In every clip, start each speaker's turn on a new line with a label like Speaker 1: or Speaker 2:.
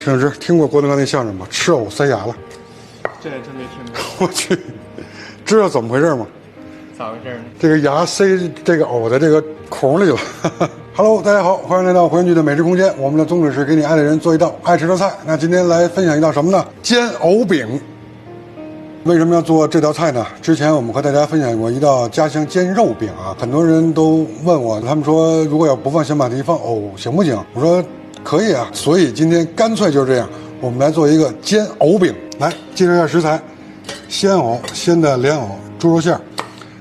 Speaker 1: 郑老师听过郭德纲那相声吗？吃藕塞牙了。
Speaker 2: 这真没听过。
Speaker 1: 我去，知道怎么回事吗？
Speaker 2: 咋回事呢？
Speaker 1: 这个牙塞这个藕的这个孔里了。Hello， 大家好，欢迎来到回旋居的美食空间。我们的宗旨是给你爱的人做一道爱吃的菜。那今天来分享一道什么呢？煎藕饼。为什么要做这道菜呢？之前我们和大家分享过一道家乡煎肉饼啊，很多人都问我，他们说如果要不放小马蹄放藕行不行？我说可以啊，所以今天干脆就是这样，我们来做一个煎藕饼。来介绍一下食材：鲜藕、鲜的莲藕、猪肉馅，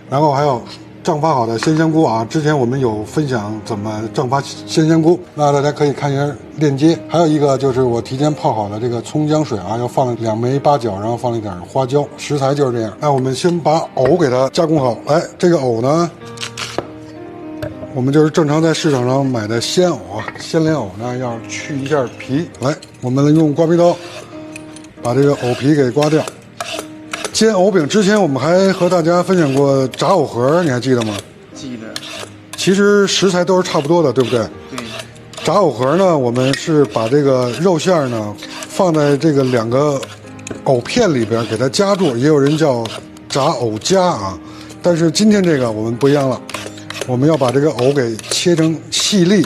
Speaker 1: 然后还有胀发好的鲜香菇啊，之前我们有分享怎么胀发鲜香菇，那大家可以看一下链接。还有一个就是我提前泡好的这个葱姜水啊，要放了2枚八角，然后放了一点花椒。食材就是这样。那我们先把藕给它加工好。来，这个藕呢，我们就是正常在市场上买的鲜藕啊，鲜莲藕呢要去一下皮。来，我们用刮皮刀把这个藕皮给刮掉。煎藕饼之前我们还和大家分享过炸藕盒，你还记得吗？
Speaker 2: 记得。
Speaker 1: 其实食材都是差不多的，对不对？
Speaker 2: 对。
Speaker 1: 炸藕盒呢，我们是把这个肉馅呢放在这个2个藕片里边给它夹住，也有人叫炸藕夹啊。但是今天这个我们不一样了，我们要把这个藕给切成细粒，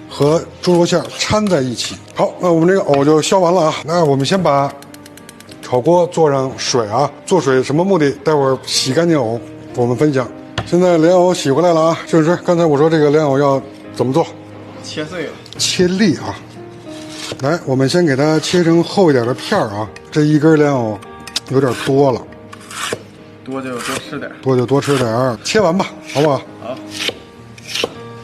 Speaker 1: 和猪肉馅掺在一起。好，那我们这个藕就削完了啊。那我们先把炒锅做上水啊，做水什么目的？待会儿洗干净藕，我们分享。现在莲藕洗回来了啊，郑师，刚才我说这个莲藕要怎么做？
Speaker 2: 切碎了，
Speaker 1: 切粒啊。来，我们先给它切成厚一点的片儿啊。这一根莲藕有点多了，
Speaker 2: 多就多吃点，
Speaker 1: 多就多吃点儿。切完吧，好不好？
Speaker 2: 好。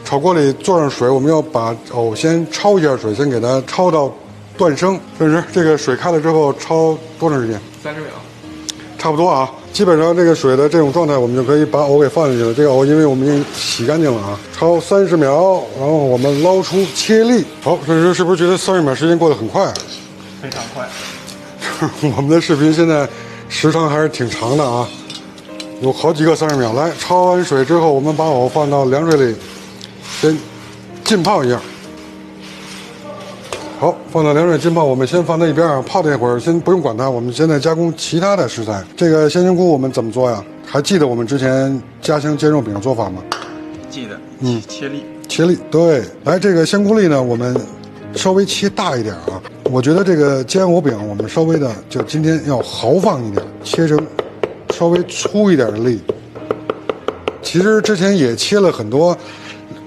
Speaker 1: 炒锅里做上水，我们要把藕先焯一下水，先给它焯到断生。郑师，这个水开了之后焯多长时间
Speaker 2: ？30秒，
Speaker 1: 差不多啊。基本上这个水的这种状态，我们就可以把藕给放进去了。这个藕因为我们已经洗干净了啊，焯30秒，然后我们捞出切粒。好，郑师是不是觉得30秒时间过得很快？
Speaker 2: 非常快。
Speaker 1: 我们的视频现在时长还是挺长的啊，有好几个30秒。来，焯完水之后，我们把藕放到凉水里，先浸泡一下。好，放到凉水浸泡，我们先放在一边啊，泡这会儿先不用管它，我们现在加工其他的食材。这个鲜香菇我们怎么做呀？还记得我们之前家乡煎肉饼的做法吗？
Speaker 2: 记得。切粒。
Speaker 1: 切粒，对。来，这个香菇粒呢，我们稍微切大一点啊。我觉得这个煎藕饼我们稍微的就今天要豪放一点，切成稍微粗一点的粒。其实之前也切了很多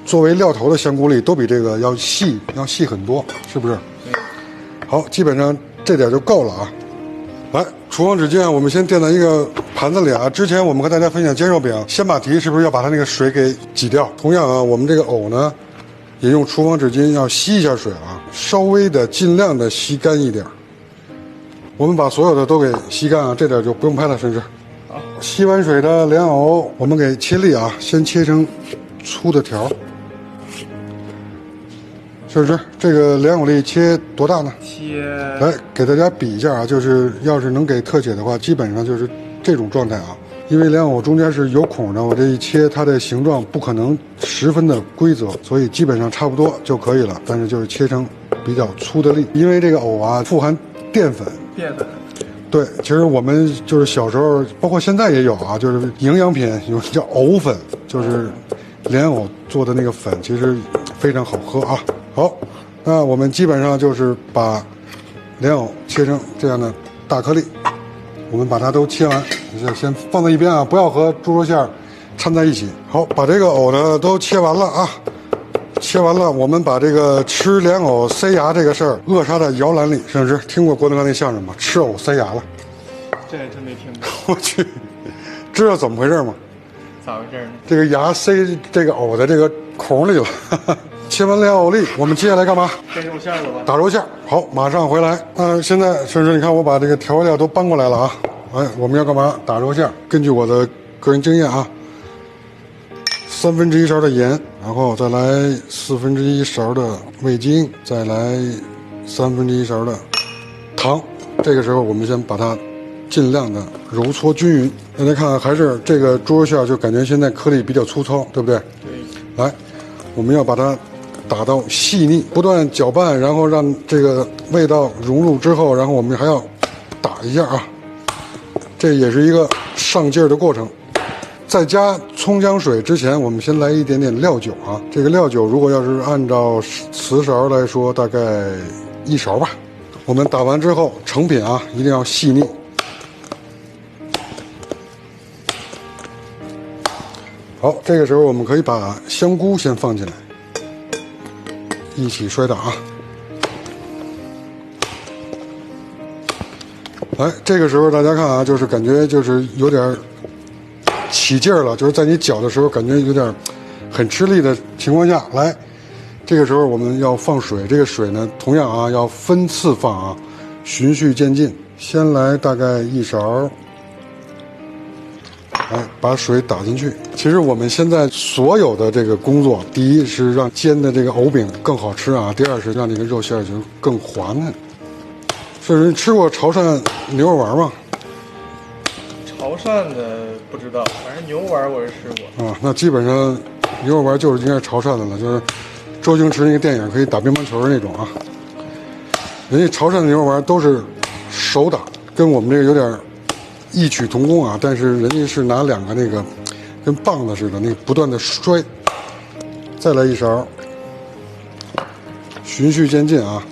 Speaker 1: 作为料头的香菇粒，都比这个要细很多，是不是？好，基本上这点就够了啊。来，厨房纸巾我们先垫在一个盘子里啊。之前我们和大家分享煎肉饼，鲜马蹄是不是要把它那个水给挤掉？同样啊，我们这个藕呢，也用厨房纸巾要吸一下水啊，稍微的尽量的吸干一点。我们把所有的都给吸干啊，这点就不用拍了，甚至。
Speaker 2: 好，
Speaker 1: 吸完水的莲藕，我们给切粒啊，先切成粗的条。是不是这个莲藕粒切多大呢？来给大家比一下啊，就是要是能给特写的话，基本上就是这种状态啊。因为莲藕中间是有孔的，我这一切它的形状不可能十分的规则，所以基本上差不多就可以了。但是就是切成比较粗的粒，因为这个藕啊富含淀粉。对，其实我们就是小时候，包括现在也有啊，就是营养品有叫藕粉，就是莲藕做的那个粉，其实非常好喝啊。好，那我们基本上就是把莲藕切成这样的大颗粒，我们把它都切完，先放在一边啊，不要和猪肉馅掺在一起。好，把这个藕呢都切完了啊，切完了，我们把这个吃莲藕塞牙这个事儿扼杀在摇篮里。甚至听过郭德纲那相声吗？吃藕塞牙了。
Speaker 2: 这真没听过。
Speaker 1: 我去，知道怎么回事吗？
Speaker 2: 咋回事呢？
Speaker 1: 这个牙塞这个藕的这个孔里了。切完莲藕粒，我们接下来干嘛？
Speaker 2: 蒸肉馅了吧？
Speaker 1: 打肉馅。好，马上回来。现在甚至你看我把这个调味料都搬过来了啊。哎，我们要干嘛？打肉馅。根据我的个人经验啊，1/3勺的盐，然后再来1/4勺的味精，再来1/3勺的糖。这个时候我们先把它尽量的揉搓均匀。大家看，还是这个猪肉馅就感觉现在颗粒比较粗糙，对不对？
Speaker 2: 对。
Speaker 1: 来，我们要把它打到细腻，不断搅拌，然后让这个味道融入之后，然后我们还要打一下啊，这也是一个上劲儿的过程。在加葱姜水之前，我们先来一点点料酒啊。这个料酒如果要是按照瓷勺来说，大概1勺吧。我们打完之后，成品啊一定要细腻。好，这个时候我们可以把香菇先放进来，一起摔打啊。来，这个时候大家看啊，就是感觉就是有点起劲儿了，就是在你搅的时候感觉有点很吃力的情况下，来，这个时候我们要放水，这个水呢同样啊要分次放啊，循序渐进。先来大概1勺，来把水打进去。其实我们现在所有的这个工作，第一是让煎的这个藕饼更好吃啊，第二是让这个肉馅就更滑嫩。是你吃过潮汕牛肉丸吗？
Speaker 2: 潮汕的不知道，反正牛丸我是吃过。
Speaker 1: 啊，那基本上牛肉丸就是应该是潮汕的了，就是周星驰那个电影可以打乒乓球的那种啊。人家潮汕的牛肉丸都是手打，跟我们这个有点异曲同工啊，但是人家是拿2个那个跟棒子似的，那个不断的摔。再来1勺，循序渐进啊。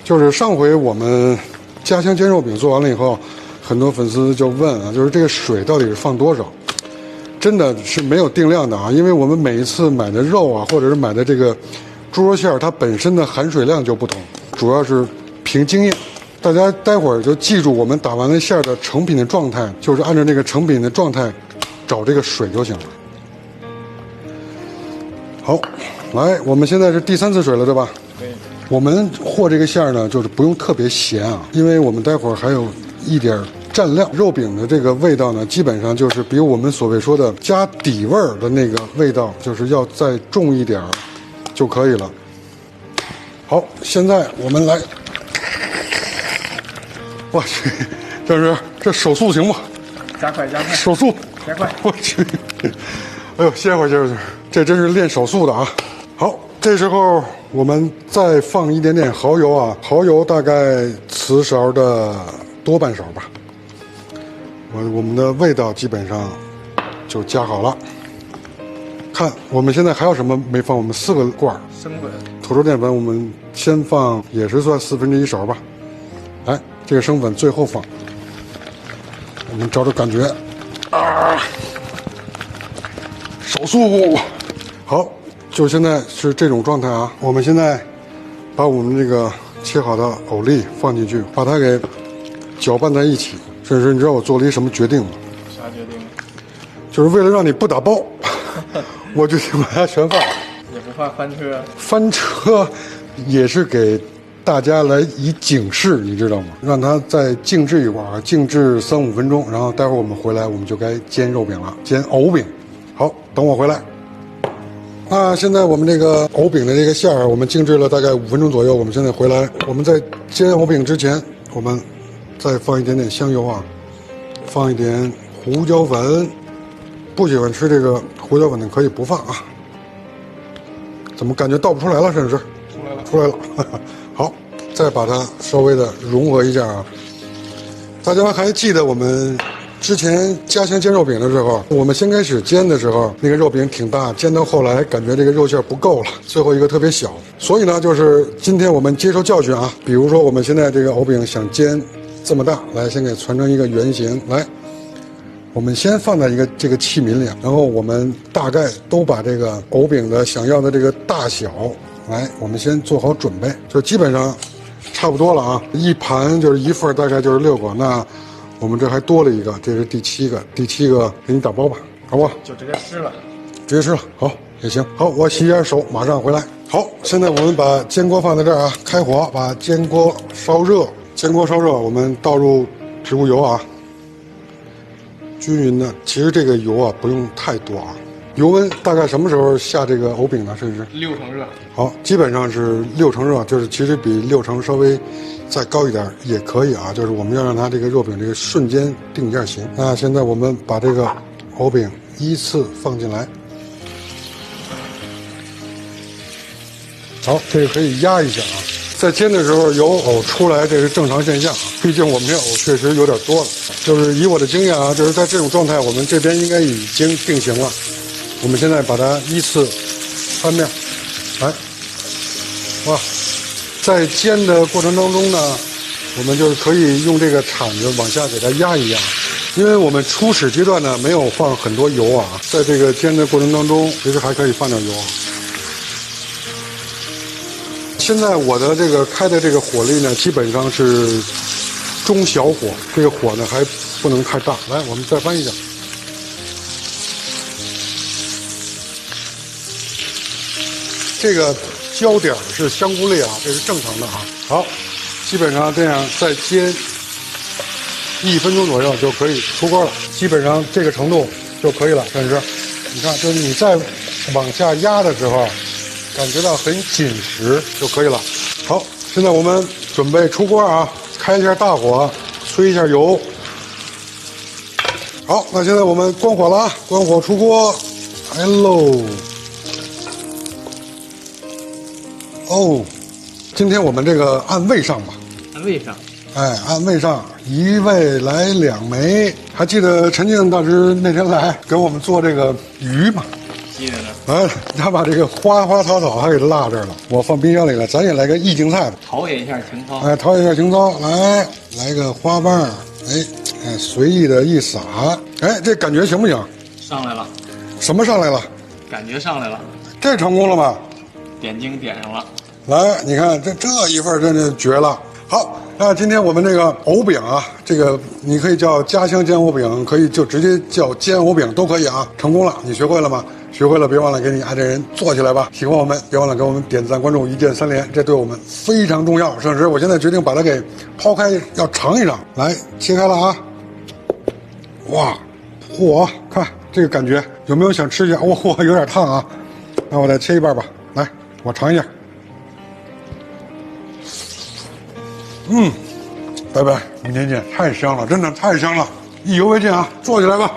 Speaker 1: 就是上回我们家乡煎肉饼做完了以后，很多粉丝就问啊，就是这个水到底是放多少？真的是没有定量的啊，因为我们每一次买的肉啊，或者是买的这个猪肉馅儿，它本身的含水量就不同，主要是凭经验。大家待会儿就记住我们打完了馅儿的成品的状态，就是按照这个成品的状态找这个水就行了。好，来，我们现在是第3次水了，对吧？
Speaker 2: 对。
Speaker 1: 我们和这个馅儿呢，就是不用特别咸啊，因为我们待会儿还有一点蘸料。肉饼的这个味道呢，基本上就是比我们所谓说的加底味儿的那个味道，就是要再重一点就可以了。好，现在我们来，我去，这手速行吗？
Speaker 2: 加快，
Speaker 1: 手速，
Speaker 2: 加快！
Speaker 1: 我去，哎呦，歇会儿，这真是练手速的啊。好，这时候我们再放一点点蚝油啊，蚝油大概瓷勺的多半勺吧。我们的味道基本上就加好了。看，我们现在还有什么没放？我们4个罐
Speaker 2: 生粉、
Speaker 1: 土豆淀粉，我们先放，也是算1/4勺吧。来，这个生粉最后放。我们找找感觉啊，手速好。就现在是这种状态啊！我们现在把我们这个切好的藕粒放进去，把它给搅拌在一起。甚至你知道我做了一什么决定吗？
Speaker 2: 啥决定？
Speaker 1: 就是为了让你不打包，我决定把它全放。
Speaker 2: 也不怕翻车？
Speaker 1: 翻车也是给大家来以警示，你知道吗？让它再静置一会儿，静置3-5分钟，然后待会儿我们回来，我们就该煎肉饼了，煎藕饼。好，等我回来。那现在我们这个藕饼的这个馅儿，我们静置了大概5分钟左右。我们现在回来，我们在煎藕饼之前，我们再放一点点香油啊，放一点胡椒粉。不喜欢吃这个胡椒粉的可以不放啊。怎么感觉倒不出来了？甚至出来了。好，再把它稍微的融合一下啊。大家还记得我们之前家乡煎肉饼的时候，我们先开始煎的时候，那个肉饼挺大，煎到后来感觉这个肉馅不够了，最后一个特别小。所以呢，就是今天我们接受教训啊，比如说我们现在这个藕饼想煎这么大，来先给传成一个圆形，来，我们先放在一个这个器皿里，然后我们大概都把这个藕饼的想要的这个大小，来，我们先做好准备，就基本上差不多了啊，一盘就是一份，大概就是6个，那我们这还多了一个，这是第7个，第7个给你打包吧，好不好？
Speaker 2: 就直接吃了，
Speaker 1: 直接吃了，好也行。好，我洗一下手，马上回来。好，现在我们把煎锅放在这儿啊，开火，把煎锅烧热。煎锅烧热，我们倒入植物油啊，均匀的。其实这个油啊不用太多啊。油温大概什么时候下这个藕饼呢？甚至
Speaker 2: 6成热。
Speaker 1: 好，基本上是6成热，就是其实比6成稍微再高一点也可以啊。就是我们要让它这个肉饼这个瞬间定一下型。那现在我们把这个藕饼依次放进来。好，这个可以压一下啊。在煎的时候有藕出来，这是正常现象。毕竟我们这藕确实有点多了。就是以我的经验啊，就是在这种状态，我们这边应该已经定型了。我们现在把它依次翻面，来，哇，在煎的过程当中呢，我们就是可以用这个铲子往下给它压一压。因为我们初始阶段呢没有放很多油啊，在这个煎的过程当中，其实还可以放点油。现在我的这个开的这个火力呢，基本上是中小火，这个火呢还不能太大。来，我们再翻一下。这个焦点是香菇类啊，这是正常的啊。好，基本上这样再煎1分钟左右就可以出锅了，基本上这个程度就可以了。陈师，你看，就是你在往下压的时候，感觉到很紧实就可以了。好，现在我们准备出锅啊，开一下大火，吹一下油。好，那现在我们关火了啊，关火出锅，来喽。哦，今天我们这个按位上吧。
Speaker 2: 按位上。
Speaker 1: 哎，按位上，1位来2枚。还记得陈静大师那天来给我们做这个鱼吗？
Speaker 2: 记得呢。
Speaker 1: 哎，他把这个花花草草还给落这儿了，我放冰箱里了。咱也来个意境菜吧，
Speaker 2: 陶冶一下情操。
Speaker 1: 哎，陶冶一下情操，来个花瓣，哎，随意的一撒，哎，这感觉行不行？
Speaker 2: 上来了。
Speaker 1: 什么上来了？
Speaker 2: 感觉上来了。
Speaker 1: 这成功了吗？
Speaker 2: 点睛点上了。
Speaker 1: 来，你看这一份真的绝了。好，那今天我们这个藕饼啊，这个你可以叫家乡煎藕饼，可以就直接叫煎藕饼都可以啊。成功了，你学会了吗？学会了，别忘了给你爱的人做起来吧。喜欢我们，别忘了给我们点赞、关注，一键3连，这对我们非常重要。盛时，我现在决定把它给抛开，要尝一尝。来，切开了啊！哇，嚯，看这个感觉，有没有想吃一下？哇，有点烫啊。那我再切一半吧。来，我尝一下。拜拜，明天见。太香了，真的太香了，意犹未尽啊！做起来吧。